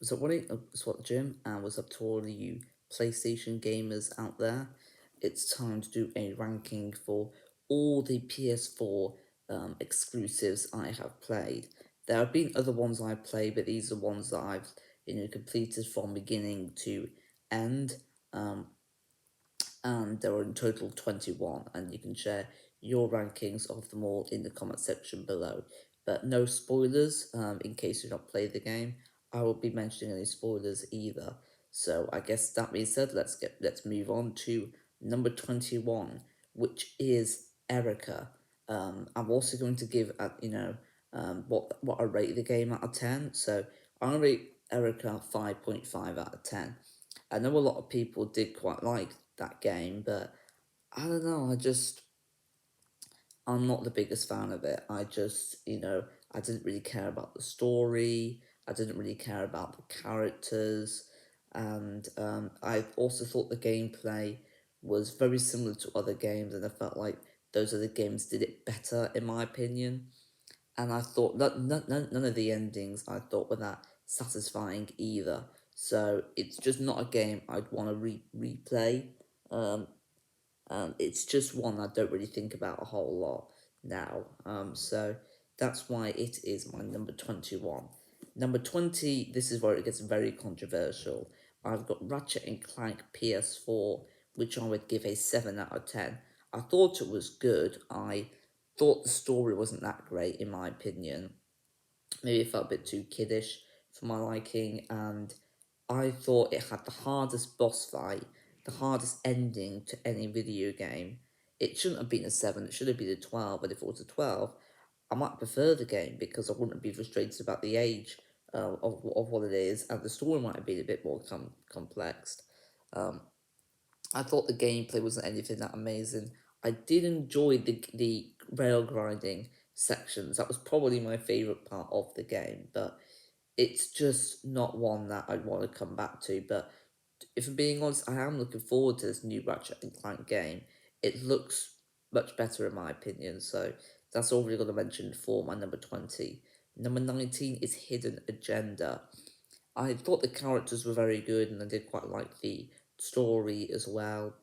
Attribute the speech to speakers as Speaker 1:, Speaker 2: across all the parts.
Speaker 1: So what it was what Jim and was up to all of you PlayStation gamers out there. It's time to do a ranking for all the PS4 exclusives I have played. There have been other ones I've played, but these are ones that I've completed from beginning to end. Um, and there are in total 21, and you can share your rankings of them all in the comment section below. But no spoilers, in case you've not played the game. I won't be mentioning any spoilers either. So I guess that being said, let's move on to number 21, which is Erica. I'm also going to give what I rate the game out of 10. So I rate Erica 5.5 out of 10. I know a lot of people did quite like that game, but I don't know. I'm not the biggest fan of it. I didn't really care about the story. I didn't really care about the characters, and I also thought the gameplay was very similar to other games, and I felt like those other games did it better, in my opinion. And I thought that none of the endings I thought were that satisfying either. So it's just not a game I'd want to replay. Um, it's just one I don't really think about a whole lot now. So that's why it is my number 21. Number 20, this is where it gets very controversial. I've got Ratchet and Clank PS4, which I would give a 7 out of 10. I thought it was good. I thought the story wasn't that great, in my opinion. Maybe it felt a bit too kiddish for my liking, and I thought it had the hardest boss fight, the hardest ending to any video game. It shouldn't have been a 7, it should have been a 12, but if it was a 12, I might prefer the game because I wouldn't be frustrated about the age of what it is, and the story might have been a bit more complex. Um, I thought the gameplay wasn't anything that amazing. I did enjoy the rail grinding sections. That was probably my favourite part of the game, but it's just not one that I'd want to come back to. But if I'm being honest, I am looking forward to this new Ratchet and Clank game. It looks much better in my opinion, so that's all we're going to mention for my number 20. Number 19 is Hidden Agenda. I thought the characters were very good and I did quite like the story as well.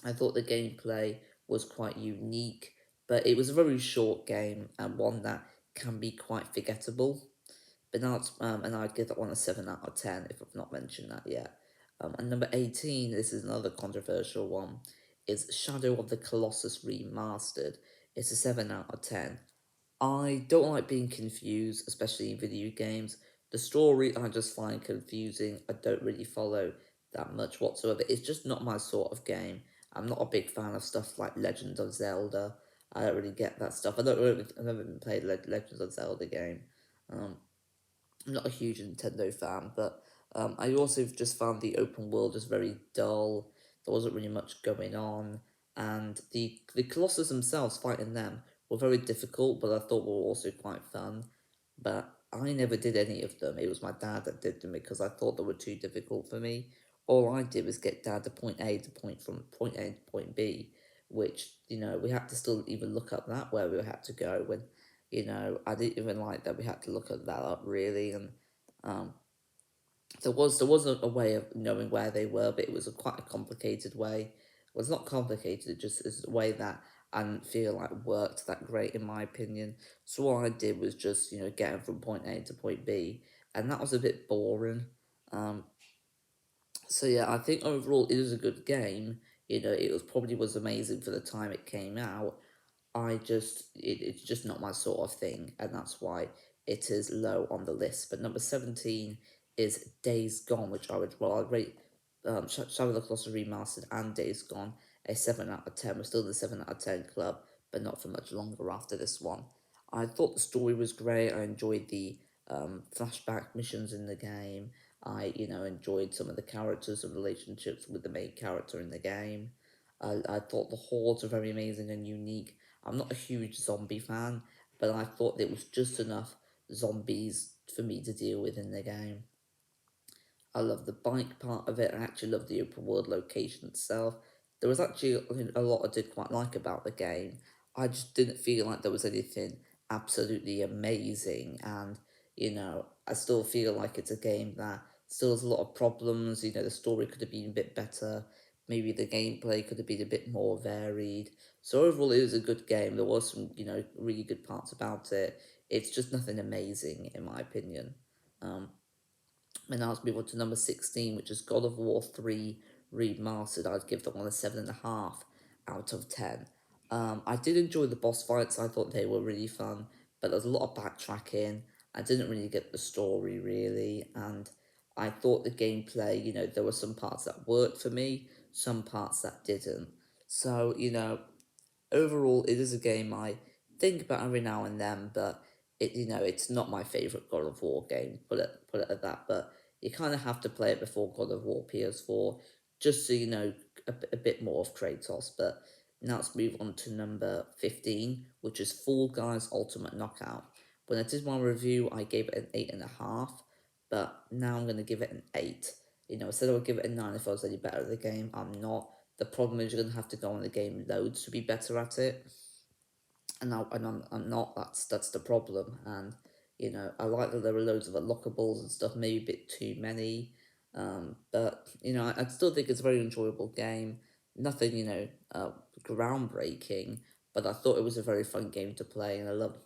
Speaker 1: I thought the gameplay was quite unique, but it was a very short game and one that can be quite forgettable. But now and I'd give that one a 7 out of 10 if I've not mentioned that yet. And number 18, this is another controversial one, is Shadow of the Colossus Remastered. It's a 7 out of 10. I don't like being confused, especially in video games. The story I just find confusing. I don't really follow that much whatsoever. It's just not my sort of game. I'm not a big fan of stuff like Legend of Zelda. I don't really get that stuff. I've never even played Legends of Zelda game. Um, I'm not a huge Nintendo fan, but I also just found the open world just very dull. There wasn't really much going on, and the Colossus themselves fighting them were very difficult, but I thought were also quite fun. But I never did any of them. It was my dad that did them because I thought they were too difficult for me. All I did was get dad to point A to point A to point B, which we had to still even look up that where we had to go when I didn't even like that we had to look at that up really, and um, there was a way of knowing where they were, but it was quite a complicated way. Well, it's not complicated; it just is a way that I didn't feel like worked that great in my opinion. So all I did was just get them from point A to point B, and that was a bit boring. Um, so yeah, I think overall it is a good game. It was probably was amazing for the time it came out. It's just not my sort of thing, and that's why it is low on the list. But number 17 is Days Gone, which I'd rate Shadow of the Colossus Remastered and Days Gone a 7 out of 10. We're still in the 7 out of 10 club, but not for much longer after this one. I thought the story was great. I enjoyed the flashback missions in the game. I enjoyed some of the characters and relationships with the main character in the game. I thought the hordes were very amazing and unique. I'm not a huge zombie fan, but I thought there was just enough zombies for me to deal with in the game. I love the bike part of it. I actually love the open world location itself. There was actually a lot I did quite like about the game. I just didn't feel like there was anything absolutely amazing, and I still feel like it's a game that still has a lot of problems. The story could have been a bit better. Maybe the gameplay could have been a bit more varied. So overall, it was a good game. There was some, really good parts about it. It's just nothing amazing, in my opinion. Um, and now let's move on to number 16, which is God of War 3 Remastered. I'd give that one a 7.5 out of 10. I did enjoy the boss fights, I thought they were really fun, but there's a lot of backtracking. I didn't really get the story, really, and I thought the gameplay, there were some parts that worked for me, some parts that didn't. So, overall, it is a game I think about every now and then, but it's not my favorite God of War game. Put it at that. But you kind of have to play it before God of War PS4, just so you know a bit more of Kratos. But now let's move on to number 15, which is Fall Guys Ultimate Knockout. When I did my review, I gave it an 8.5, but now I'm gonna give it an 8. I said I would give it a 9 if I was any better at the game. I'm not. The problem is you're going to have to go on the game loads to be better at it, and I'm not. That's the problem. And I like that there are loads of unlockables and stuff, maybe a bit too many. But I still think it's a very enjoyable game. Nothing groundbreaking, but I thought it was a very fun game to play, and I loved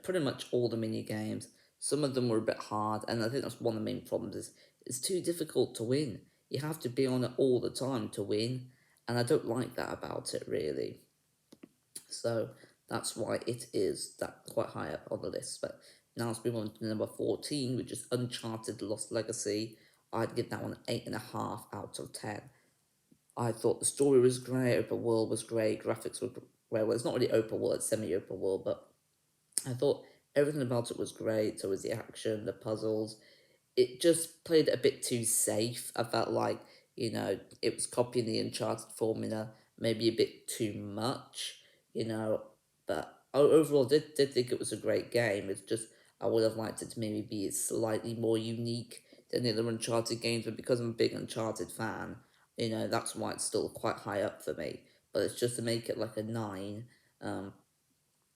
Speaker 1: pretty much all the mini games. Some of them were a bit hard, and I think that's one of the main problems is it's too difficult to win. You have to be on it all the time to win, and I don't like that about it really. So that's why it is that quite high up on the list. But now let's move on to number 14, which is Uncharted Lost Legacy. I'd give that one an 8.5 out of 10. I thought the story was great, open world was great, graphics were great. Well, it's not really open world, it's semi-open world, but I thought everything about it was great. So was the action, the puzzles, it just played a bit too safe. I felt like, it was copying the Uncharted formula maybe a bit too much, you know. But overall, did think it was a great game. It's just, I would have liked it to maybe be slightly more unique than the other Uncharted games. But because I'm a big Uncharted fan, that's why it's still quite high up for me. But it's just to make it like a 9. Um,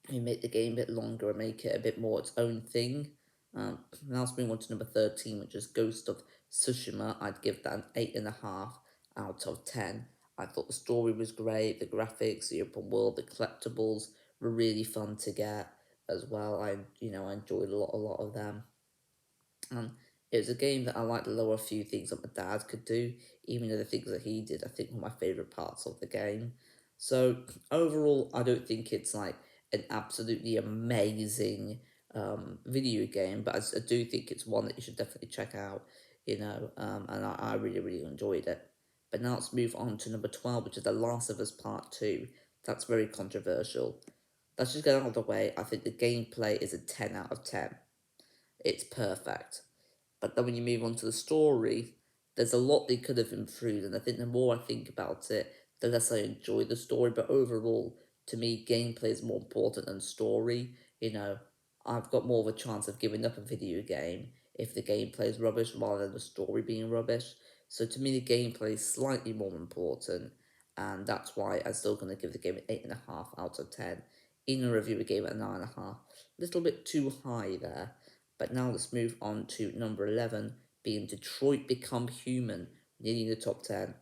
Speaker 1: you make the game a bit longer and make it a bit more its own thing. Now let's move on to number 13, which is Ghost of Tsushima. I'd give that an 8.5 out of 10. I thought the story was great, the graphics, the open world, the collectibles were really fun to get as well. I enjoyed a lot of them. And it was a game that I liked the lower few things that my dad could do, even though the things that he did, I think, were my favourite parts of the game. So overall, I don't think it's like an absolutely amazing video game, but I do think it's one that you should definitely check out, and I really, really enjoyed it. But now let's move on to number 12, which is The Last of Us Part 2. That's very controversial. Let's just get out of the way. I think the gameplay is a 10 out of 10. It's perfect. But then when you move on to the story, there's a lot they could have improved, and I think the more I think about it, the less I enjoy the story. But overall, to me, gameplay is more important than story. I've got more of a chance of giving up a video game if the gameplay is rubbish rather than the story being rubbish. So to me, the gameplay is slightly more important, and that's why I'm still going to give the game an 8.5 out of 10. In a review, I gave it a 9.5. A little bit too high there. But now let's move on to number 11, being Detroit Become Human, nearly in the top 10.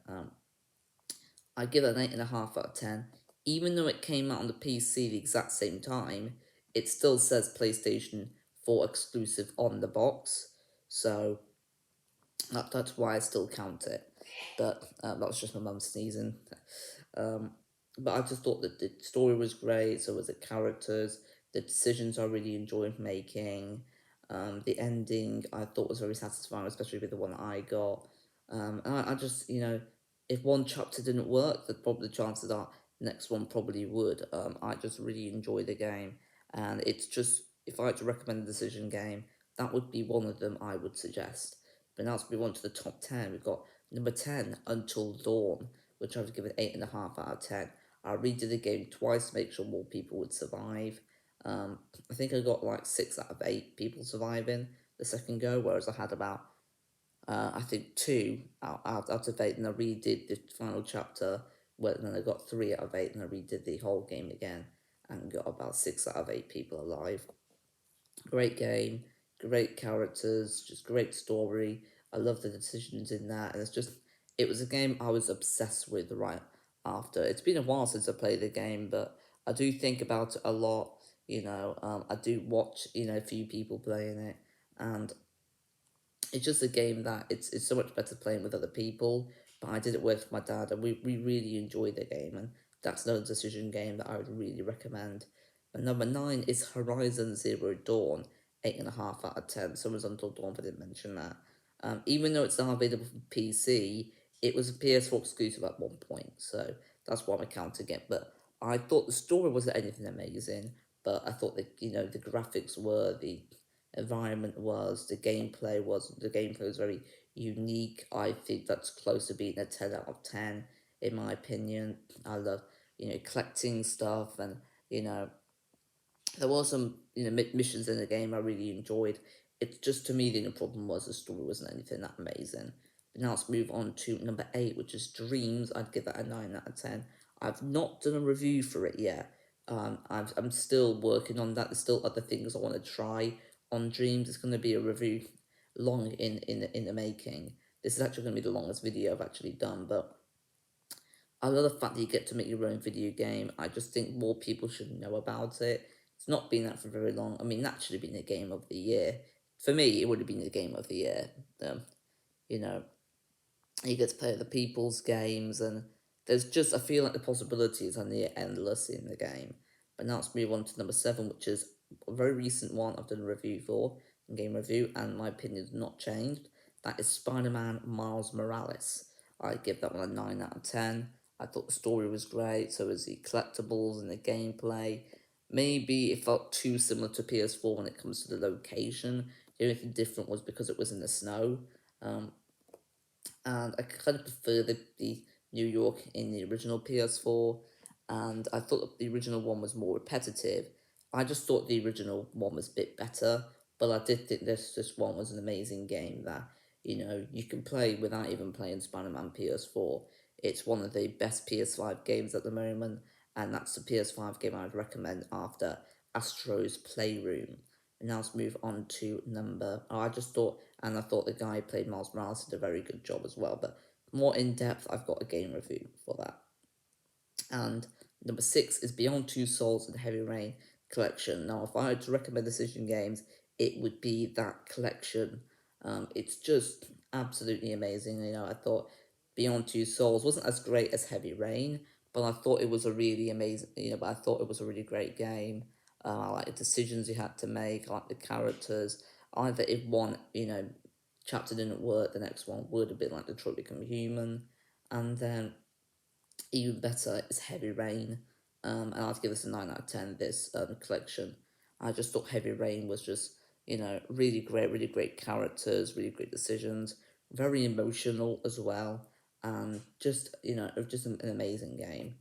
Speaker 1: I give it an 8.5 out of 10. Even though it came out on the PC the exact same time, it still says PlayStation 4 exclusive on the box. So that's why I still count it. But that was just my mum sneezing. Um, but I just thought that the story was great, so was the characters, the decisions I really enjoyed making. The ending I thought was very satisfying, especially with the one I got. And I just, if one chapter didn't work, then probably the chances are next one probably would. I just really enjoy the game, and it's just, if I had to recommend a decision game, that would be one of them I would suggest. But now as we want to the top 10, we've got number 10, Until Dawn, which I would give an 8.5 out of 10. I redid the game twice to make sure more people would survive. I think I got like 6 out of 8 people surviving the second go, whereas I had about, I think, 2 out of 8, and I redid the final chapter, well, then I got 3 out of 8, and I redid the whole game again, and got about 6 out of 8 people alive. Great game. great characters, just great story. I love the decisions in that, and it was a game I was obsessed with right after. It's been a while since I played the game, but I do think about it a lot. I do watch, a few people playing it, and it's just a game that it's so much better playing with other people. But I did it with my dad, and we really enjoyed the game, and that's another decision game that I would really recommend. And number nine is Horizon Zero Dawn, 8.5 out of 10. Someone's Until Dawn, but I didn't mention that. Even though it's now available for PC, it was a PS4 exclusive at one point, so that's why I'm counting it. But I thought the story wasn't anything amazing, but I thought that the graphics were, the environment was, the gameplay was very unique. I think that's close to being a 10 out of 10 in my opinion. I love, collecting stuff, and you know there were some missions in the game I really enjoyed. It's just, to me, the only problem was the story wasn't anything that amazing. But now let's move on to number 8, which is Dreams. I'd give that a 9 out of 10. I've not done a review for it yet. I'm still working on that. There's still other things I want to try on Dreams. It's going to be a review long in the making. This is actually going to be the longest video I've actually done, but I love the fact that you get to make your own video game. I just think more people should know about it. It's not been that for very long. I mean, that should have been the game of the year. For me, it would have been the game of the year. Um, you know, you get to play other people's games, and there's just, I feel like the possibilities are near endless in the game. But now let's move on to number 7, which is a very recent one I've done a review for, game review, and my opinion has not changed. That is Spider-Man Miles Morales. I give that one a 9 out of 10. I thought the story was great, so was the collectibles and the gameplay. Maybe it felt too similar to PS4 when it comes to the location. The only thing different was because it was in the snow. Um, and I kind of prefer the New York in the original PS4, and I thought that the original one was more repetitive. I just thought the original one was a bit better, but I did think this one was an amazing game that you can play without even playing Spider-Man PS4. It's one of the best PS5 games at the moment, and that's the PS5 game I'd recommend after Astro's Playroom. And now let's move on to number. Oh, I just thought, and I thought the guy who played Miles Morales did a very good job as well. But more in depth, I've got a game review for that. And number 6 is Beyond Two Souls and Heavy Rain collection. Now, if I had to recommend Decision Games, it would be that collection. It's just absolutely amazing. I thought Beyond Two Souls wasn't as great as Heavy Rain, but I thought it was a really amazing. But I thought it was a really great game. I like the decisions you had to make. I like the characters. Either if one, chapter didn't work, the next one would have been like Detroit Become Human, and then even better is Heavy Rain, and I'd give this a 9 out of 10. This collection, I just thought Heavy Rain was just really great characters, really great decisions, very emotional as well, and just it was just an amazing game.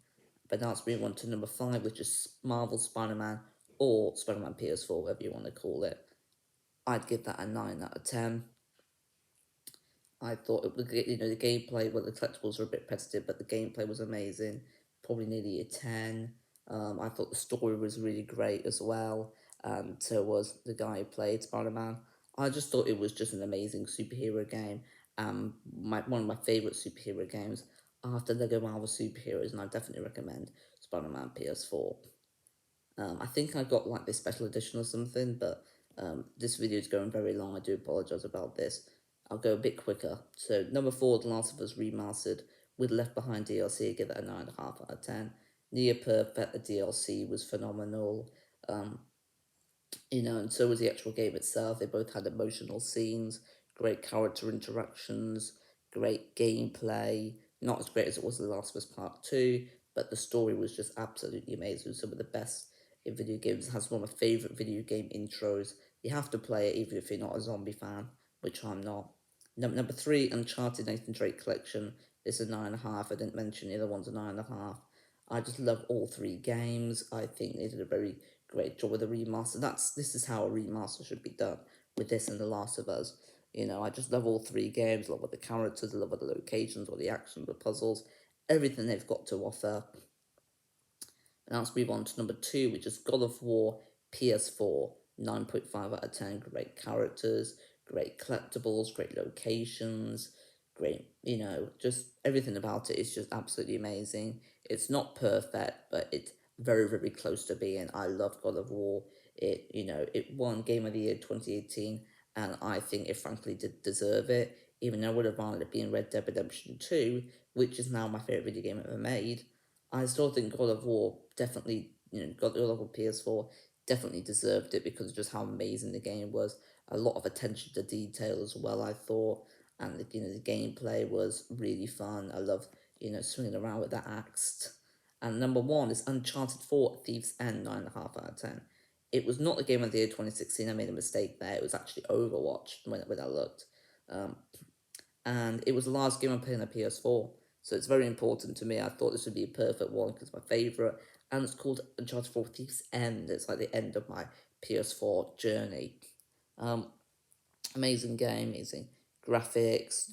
Speaker 1: But now let's move on to number 5, which is Marvel Spider-Man, or Spider-Man PS4, whatever you want to call it. I'd give that a 9 out of 10. I thought it would get, the gameplay, well, the collectibles were a bit repetitive, but the gameplay was amazing. Probably nearly a 10. I thought the story was really great as well, and so was the guy who played Spider-Man. I just thought it was just an amazing superhero game. One of my favourite superhero games after Lego Marvel Superheroes, and I definitely recommend Spider-Man PS4. I think I got like this special edition or something, but this video is going very long. I do apologize about this. I'll go a bit quicker. So number 4, The Last of Us Remastered with Left Behind DLC. I give it a 9.5 out of 10. Near Perfect, the DLC was phenomenal. Um, and so was the actual game itself. They both had emotional scenes, great character interactions, great gameplay. Not as great as it was in The Last of Us Part 2, but the story was just absolutely amazing. Some of the best in video games. It has one of my favourite video game intros. You have to play it even if you're not a zombie fan, which I'm not. Number 3, Uncharted Nathan Drake Collection. It's a 9.5. I didn't mention the other one's a 9.5. I just love all 3 games. I think they did a very great job with the remaster. This is how a remaster should be done with this and The Last of Us. I just love all 3 games. Love all the characters, love all the locations, all the action, the puzzles, everything they've got to offer. And let's move on to number 2, which is God of War PS4. 9.5 out of 10. Great characters, great collectibles, great locations, great, just everything about it is just absolutely amazing. It's not perfect, but it's very, very close to being. I love God of War. It won Game of the Year 2018, and I think it frankly did deserve it, even though I would have wanted it being Red Dead Redemption 2, which is now my favourite video game ever made. I still think God of War definitely, God of War PS4 definitely deserved it because of just how amazing the game was. A lot of attention to detail as well, I thought, and the gameplay was really fun. I love swinging around with that axe. And number one is Uncharted 4: Thief's End, 9.5 out of 10. It was not the game of the year 2016. I made a mistake there. It was actually Overwatch when I looked. Um, and it was the last game I played on a PS4. So it's very important to me. I thought this would be a perfect one because it's my favourite. And it's called Uncharted 4: Thief's End. It's like the end of my PS4 journey. Um, Amazing game, amazing graphics.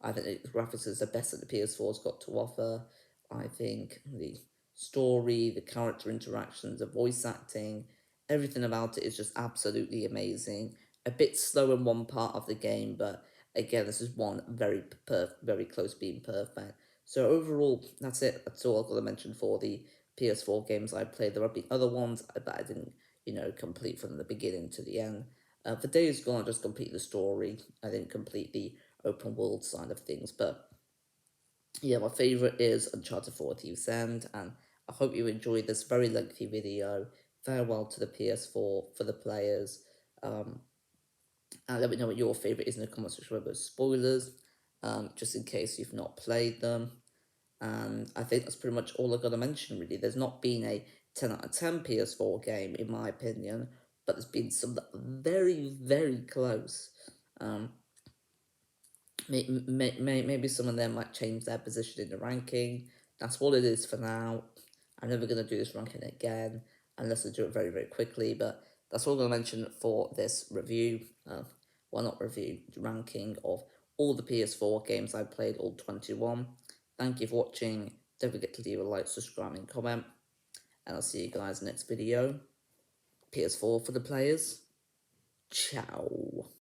Speaker 1: I think the graphics is the best that the PS4's got to offer. I think the story, the character interactions, the voice acting, everything about it is just absolutely amazing. A bit slow in one part of the game, but again, this is one very close being perfect. So overall, that's it. That's all I've got to mention for the PS4 games I played. There have been other ones that I didn't, complete from the beginning to the end. For Days Gone, I just complete the story. I didn't complete the open world side of things. But yeah, my favourite is Uncharted 4: Thieves End. And I hope you enjoyed this very lengthy video. Farewell to the PS4 for the players. Um, and let me know what your favourite is in the comments section with spoilers, just in case you've not played them. And I think that's pretty much all I've got to mention, really. There's not been a 10 out of 10 PS4 game, in my opinion, but there's been some that are very, very close. Um, maybe some of them might change their position in the ranking. That's all it is for now. I'm never going to do this ranking again unless I do it very, very quickly. But that's all I'm going to mention for this review. Well, not review, ranking of all the PS4 games I played, all 21. Thank you for watching. Don't forget to leave a like, subscribe, and comment. And I'll see you guys next video. PS4 for the players. Ciao.